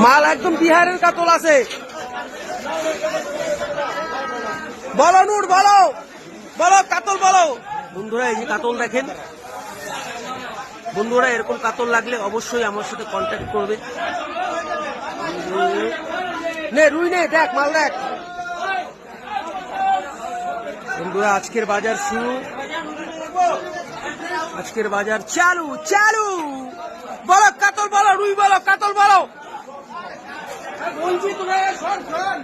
মাল একদম বিহারের কাতল আছে। বলো নূর, বলো বলো কাতল বলো। বন্ধুরা এই যে কাতল দেখেন, বন্ধুরা এরকম কাতল লাগলে অবশ্যই আমার সাথে কন্ট্যাক্ট করবে। নে রুই নে, দেখ মাল দেখ। বন্ধুরা আজকের বাজার শুরু, আজকের বাজার চালু চালু। বলো কাতল বলো, রুই বলো, কাতল বলো। বলছি তোরা শোন শোন,